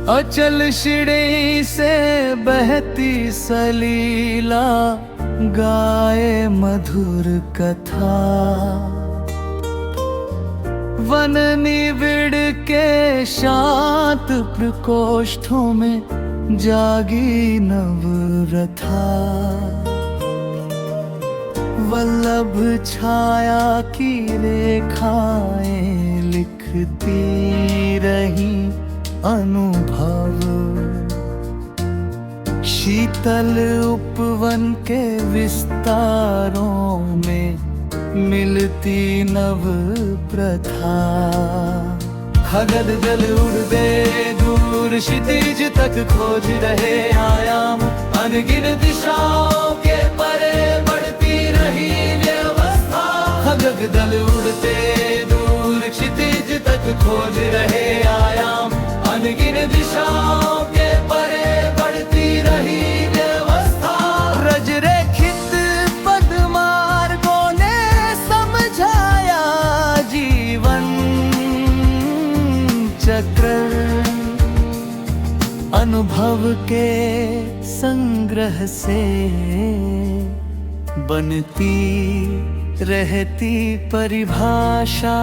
अचल शिड़े से बहती सलीला, गाए मधुर कथा। वन निबिड़ के शांत प्रकोष्ठों में जागी नवरथा। वल्लभ छाया की रेखाएं लिखती रही अनुभव। शीतल उपवन के विस्तारों में मिलती नव प्रथा। खगद जल उड़ते दूर क्षितिज तक खोज रहे आयाम। अनगिन दिशाओं के परे बढ़ती रही व्यवस्था। खगद जल उड़ते दूर क्षितिज तक खोज रहे आयाम। अनगिन दिशाओं के परे बढ़ती रही व्यवस्था। रज रेखित पदमार्गों ने समझाया जीवन चक्र। अनुभव के संग्रह से बनती रहती परिभाषा।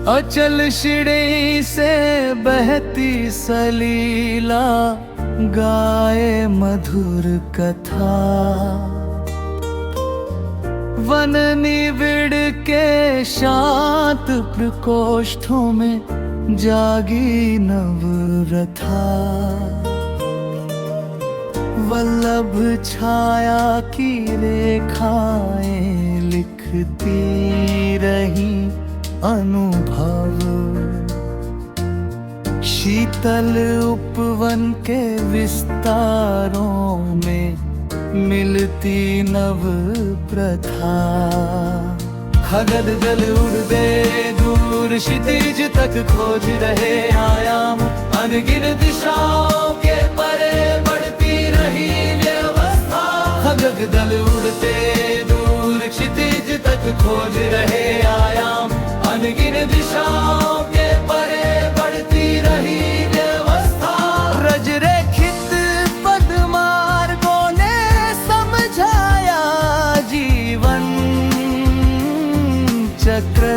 अचल शिड़े से बहती सलीला, गाए मधुर कथा। वन निबिड़ के शांत प्रकोष्ठों में जागी नवरथा। वल्लभ छाया की रेखाएं लिखती रही अनुभव। शीतल उपवन के विस्तारों में मिलती नव प्रथा। खगद जल उड़ते दूर क्षितिज तक खोज रहे आयाम। अनगिन दिशाओं के परे बढ़ती रही व्यवस्था। खगद जल उड़ते दूर क्षितिज तक खोज रहे आयाम। अनगिन दिशाओं के परे बढ़ती रही व्यवस्था। रज रेखित पदमार्गों ने समझाया जीवन चक्र।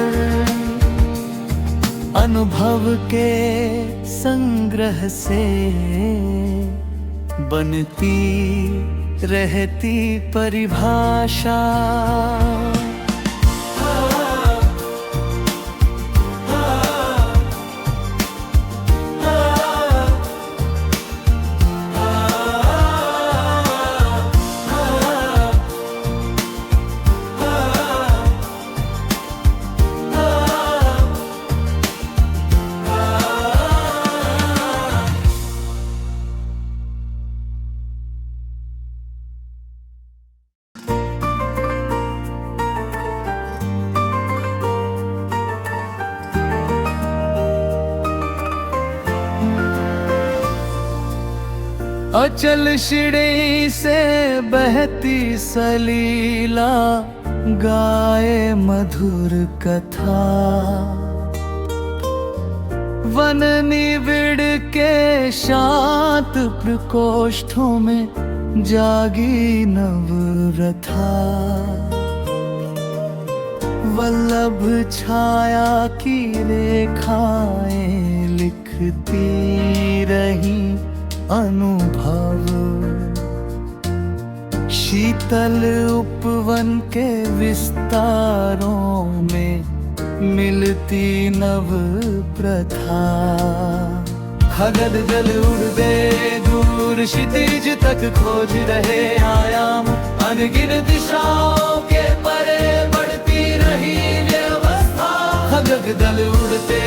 अनुभव के संग्रह से बनती रहती परिभाषा। अचल शिड़े से बहती सलीला, गाए मधुर कथा। वन निबिड़ के शांत प्रकोष्ठों में जागी नवरथा। वल्लभ छाया की रेखाएं लिखती रही अनुभव। शीतल उपवन के विस्तारों में मिलती नव प्रथा। खगद जल उड़ते दूर क्षितिज तक खोज रहे आयाम। अनगिन दिशाओं के परे बढ़ती रही व्यवस्था। खगक दल उड़ते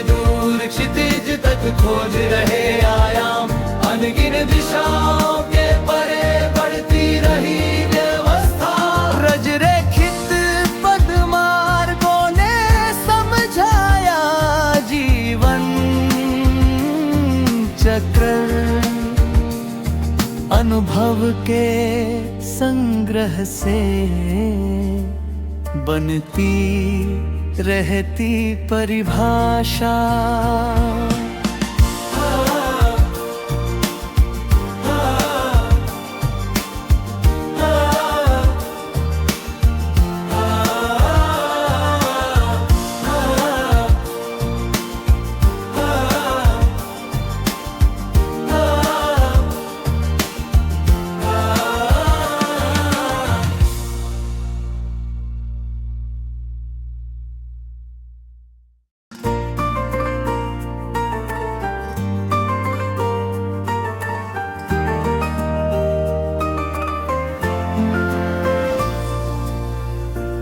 दूर क्षितिज तक खोज रहे आयाम। अनगिन दिशाओं के परे बढ़ती रही व्यवस्था। रजरेखित पदमार्गों ने समझाया जीवन चक्र। अनुभव के संग्रह से बनती रहती परिभाषा।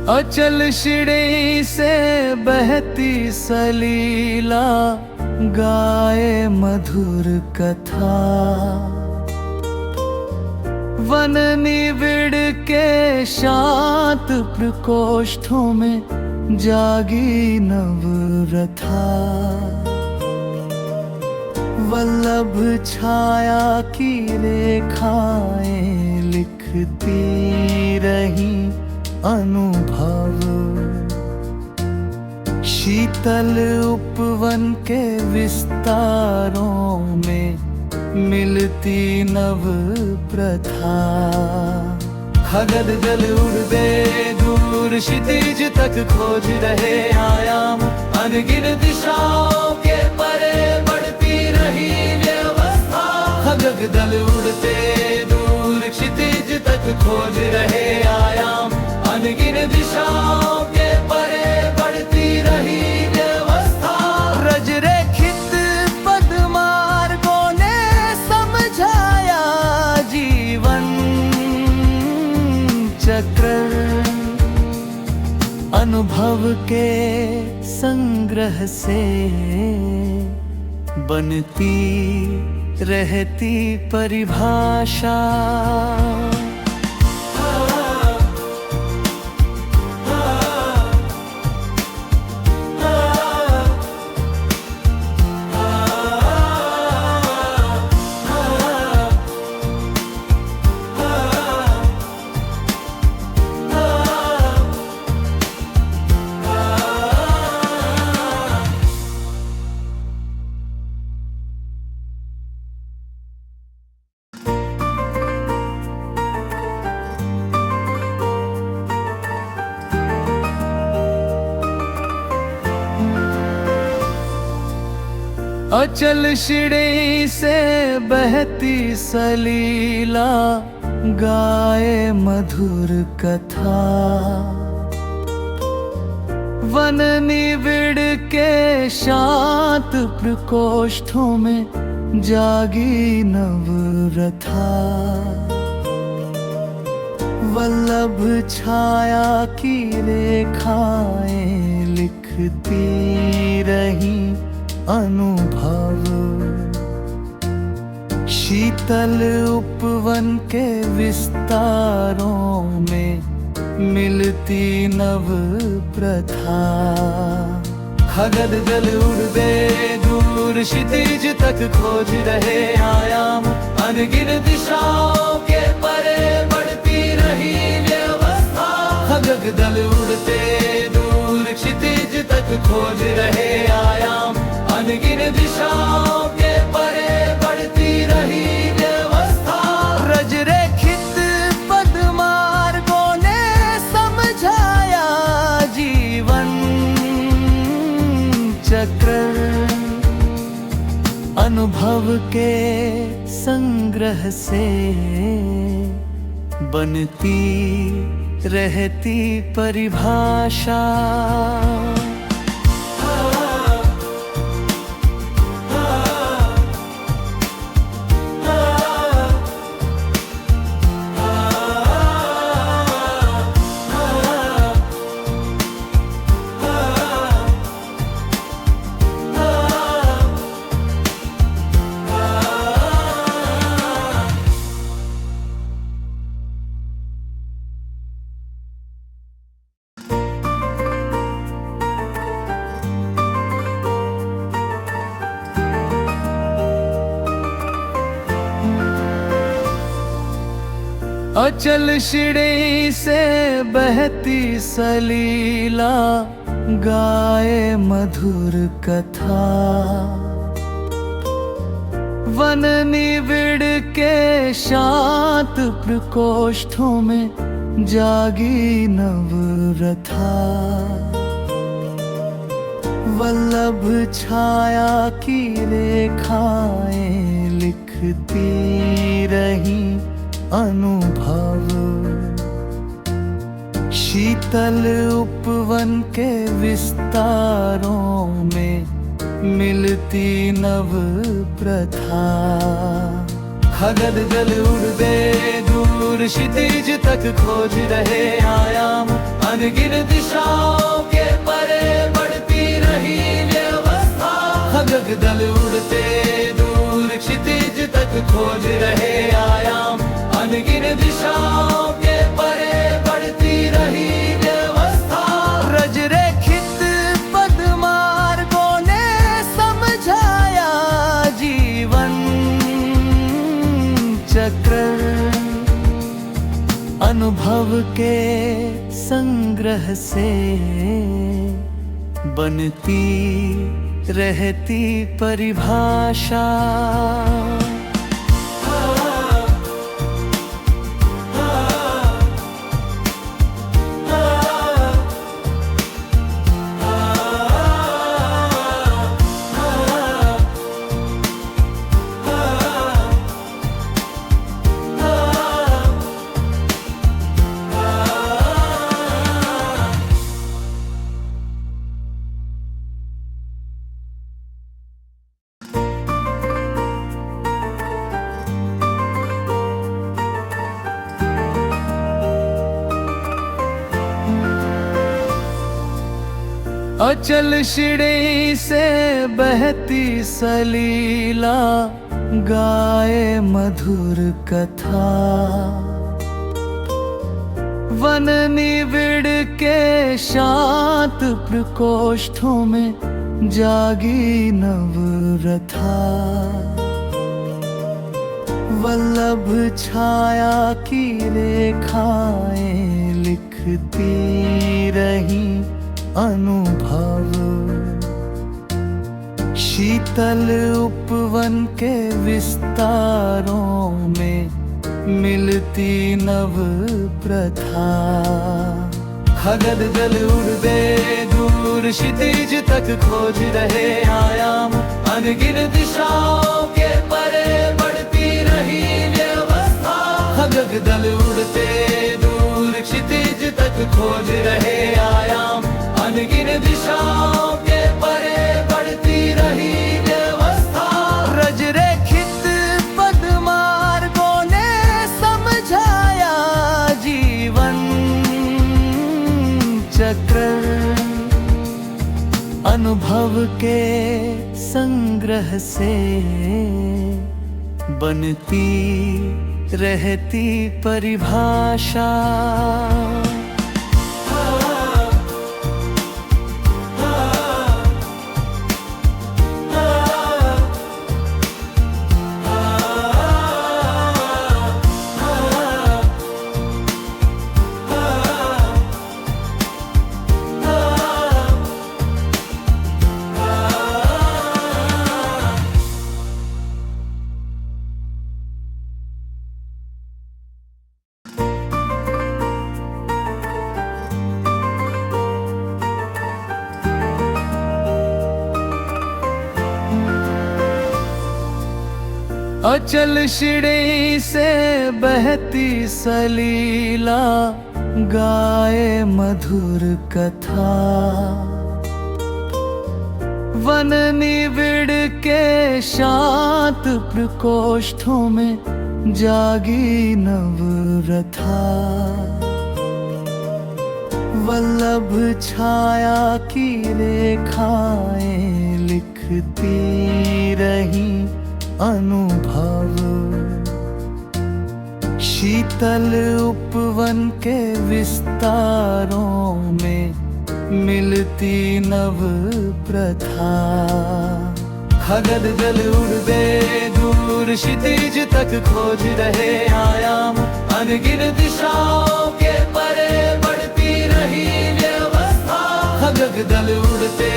अचल शिड़े से बहती सलीला गाए मधुर कथा। वन निबिड़ के शांत प्रकोष्ठों में जागी नवरथा। वल्लभ छाया की रेखाएं लिखती रही अनुभव। शीतल उपवन के विस्तारों में मिलती नव प्रथा। खगद जल उड़ते दूर क्षितिज तक खोज रहे आयाम। अनगिन दिशाओं के परे बढ़ती रही व्यवस्था। खगद दल उड़ते दूर क्षितिज तक खोज रहे आयाम। अनगिन दिशाओं के परे बढ़ती रही व्यवस्था। रजरेखित पदमार्गों ने समझाया जीवन चक्र। अनुभव के संग्रह से बनती रहती परिभाषा। अचल शिड़े से बहती सलीला गाए मधुर कथा। वन निबिड़ के शांत प्रकोष्ठों में जागी नवरथा। वल्लभ छाया की रेखाएं लिखती रही अनुभव। शीतल उपवन के विस्तारों में मिलती नव प्रथा। खगद जल उड़ते दूर क्षितिज तक खोज रहे आयाम। अनगिन दिशाओं के परे बढ़ती रही व्यवस्था। खगद दल उड़ते दूर क्षितिज तक खोज रहे आयाम। अनगिन दिशाओं के परे बढ़ती रही व्यवस्था। रजरेखित पदमार्गों ने समझाया जीवन चक्र। अनुभव के संग्रह से बनती रहती परिभाषा। अचल शिड़े से बहती सलीला, गाए मधुर कथा। वन निबिड़ के शांत प्रकोष्ठों में जागी नवरथा। वल्लभ छाया की रेखाएं लिखती रही अनुभव। शीतल उपवन के विस्तारों में मिलती नव प्रथा। खगद जल उड़ते दूर क्षितिज तक खोज रहे आयाम। अनगिन दिशाओं के परे बढ़ती रही व्यवस्था। खगद जल उड़ते दूर क्षितिज तक खोज रहे आयाम। अनगिन दिशाओं के परे बढ़ती रही व्यवस्था। रज रेखित पदमार्गों ने समझाया जीवन चक्र। अनुभव के संग्रह से बनती रहती परिभाषा। अचल शिड़े से बहती सलीला, गाए मधुर कथा। वन निबिड़ के शांत प्रकोष्ठों में जागी नवरथा। वल्लभ छाया की रेखाएं लिखती रही अनुभव। शीतल उपवन के विस्तारों में मिलती नव प्रथा। खगद जल उड़ते दूर क्षितिज तक खोज रहे आयाम। अनगिन दिशाओं के परे बढ़ती रही व्यवस्था। खगद जल उड़ते दूर क्षितिज तक खोज रहे आयाम। अनगिन दिशाओं के परे बढ़ती रही व्यवस्था। रज रेखित पदमार्गों ने समझाया जीवन चक्र। अनुभव के संग्रह से बनती रहती परिभाषा। अचल शिड़े से बहती सलीला, गाए मधुर कथा। वन निबिड़ के शांत प्रकोष्ठों में जागी नवरथा। वल्लभ छाया की रेखाएं लिखती रही अनुभव। शीतल उपवन के विस्तारों में मिलती नव प्रथा। खगद जल उड़ते दूर क्षितिज तक खोज रहे आयाम, अनगिन दिशाओं के परे बढ़ती रही व्यवस्था। खगद जल उड़ते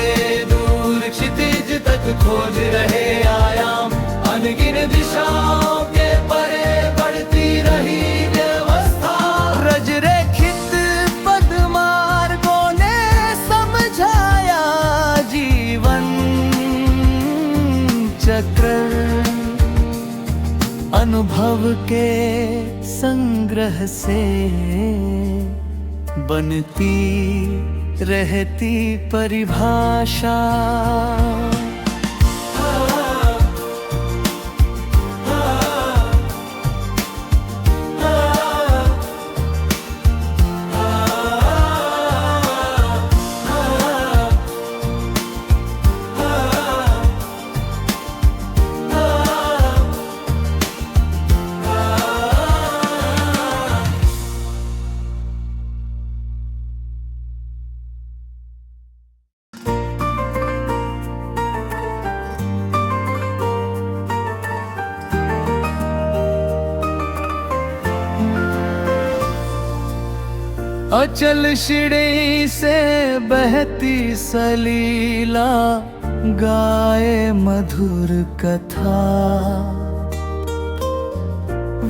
दूर क्षितिज तक खोज रहे आयाम, अनगिन दिशाओं के परे बढ़ती रही व्यवस्था। रजरेखित पदमार्गों ने समझाया जीवन चक्र, अनुभव के संग्रह से बनती रहती परिभाषा। अचल शिड़े से बहती सलीला गाए मधुर कथा।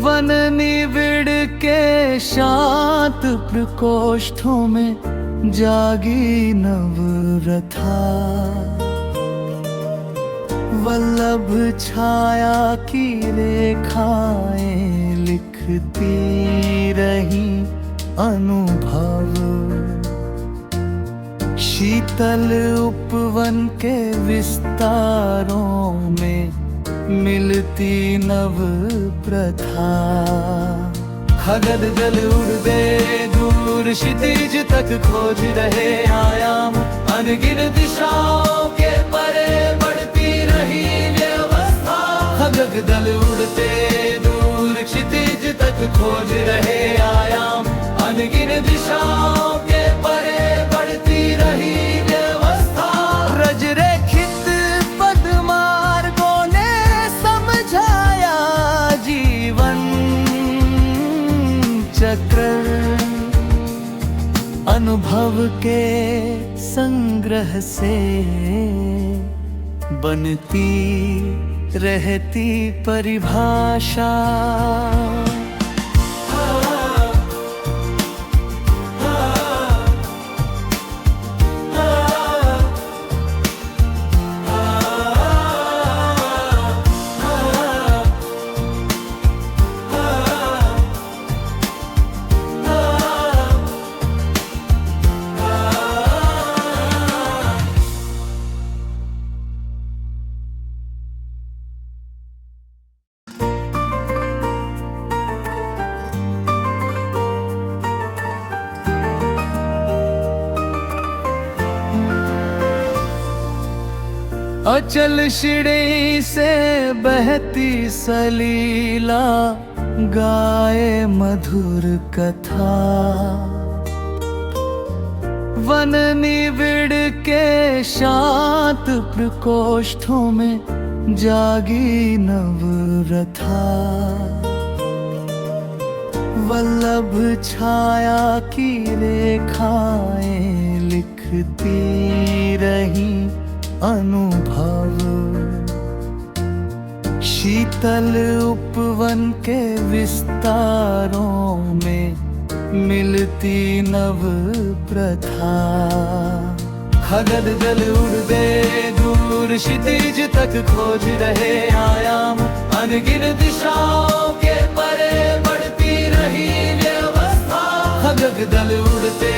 वन निबिड़ के शांत प्रकोष्ठों में जागी नवरथा। वल्लभ छाया की रेखाएं लिखती रही अनुभव। शीतल उपवन के विस्तारों में मिलती नव प्रथा। खगद जल उड़ते दूर क्षितिज तक खोज रहे आयाम, अनगिन दिशाओं के परे बढ़ती रही व्यवस्था। खगद जल उड़ते दूर क्षितिज तक खोज रहे आयाम, अनगिन दिशाओं के परे बढ़ती रही व्यवस्था। रजरेखित पदमार्गों ने समझाया जीवन चक्र, अनुभव के संग्रह से बनती रहती परिभाषा। अचल शिड़े से बहती सलीला गाए मधुर कथा। वन निबिड़ के शांत प्रकोष्ठों में जागी नवरथा। वल्लभ छाया की रेखाएं लिखती रही अनुभव। शीतल उपवन के विस्तारों में मिलती नव प्रथा। खगद जल उड़ते दूर क्षितिज तक खोज रहे आयाम, अनगिन दिशाओं के परे बढ़ती रही व्यवस्था। खगद जल उड़ते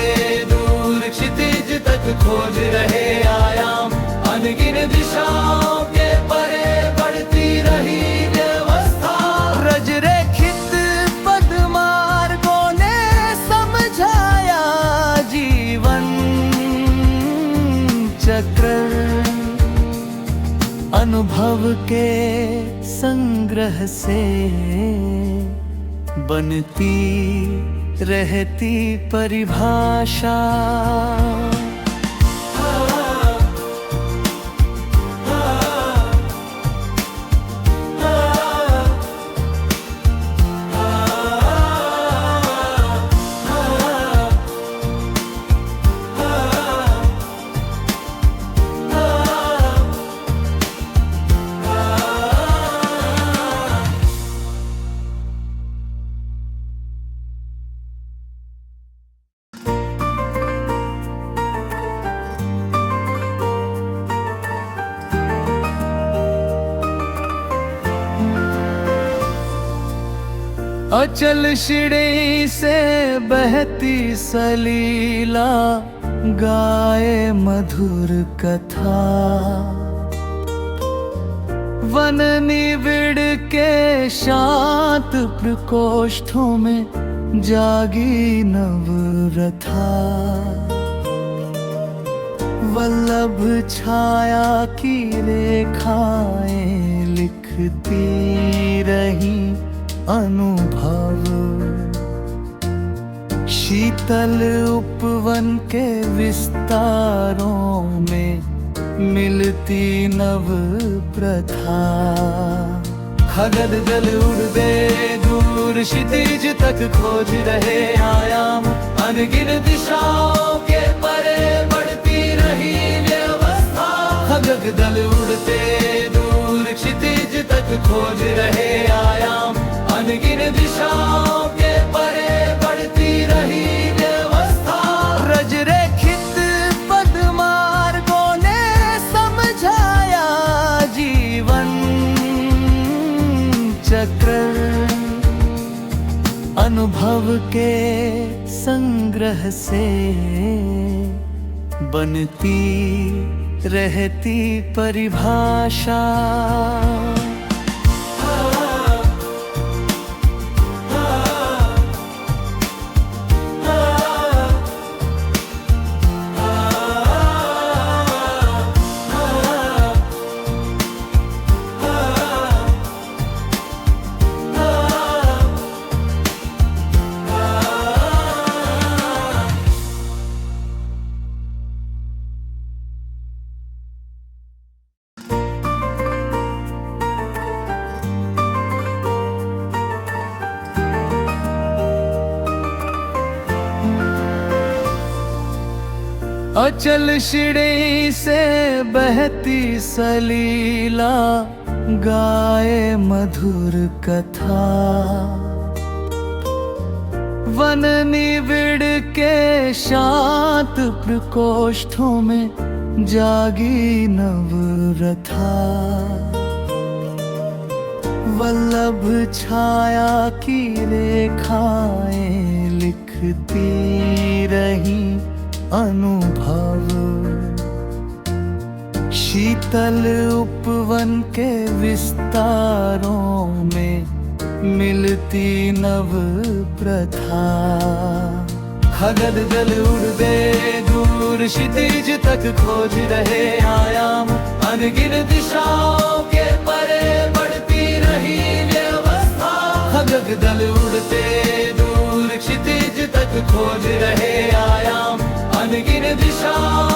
दूर क्षितिज तक खोज रहे आयाम, अनगिन दिशाओं के परे बढ़ती रही व्यवस्था। रजरेखित पदमार्गों ने समझाया जीवन चक्र, अनुभव के संग्रह से बनती रहती परिभाषा। अचल शिड़े से बहती सलीला, गाए मधुर कथा। वन निबिड़ के शांत प्रकोष्ठों में जागी नवरथा। वल्लभ छाया की रेखाएं लिखती रही अनुभव। शीतल उपवन के विस्तारों में मिलती नव प्रथा। खगन दल उड़ते दूर क्षितिज तक खोज रहे आयाम। अनगिन दिशाओं के परे बढ़ती रही व्यवस्था। खगन दल उड़ते दूर क्षितिज तक खोज रहे आयाम। अनगिन दिशाओं के परे बढ़ती रही व्यवस्था। रज रेखित पदमार्गों ने समझाया जीवन चक्र। अनुभव के संग्रह से बनती रहती परिभाषा। अचल शिड़े से बहती सलीला, गाए मधुर कथा। वन निबिड़ के शांत प्रकोष्ठों में जागी नवरथा। वल्लभ छाया की रेखाएं लिखती रही अनुभव। शीतल उपवन के विस्तारों में मिलती नव प्रथा। खगन दल उड़ते दूर क्षितिज तक खोज रहे आयाम। अनगिन दिशाओं के परे बढ़ती रही व्यवस्था। खगन दल उड़ते दूर क्षितिज तक खोज रहे आयाम। अनगिन दिशाओं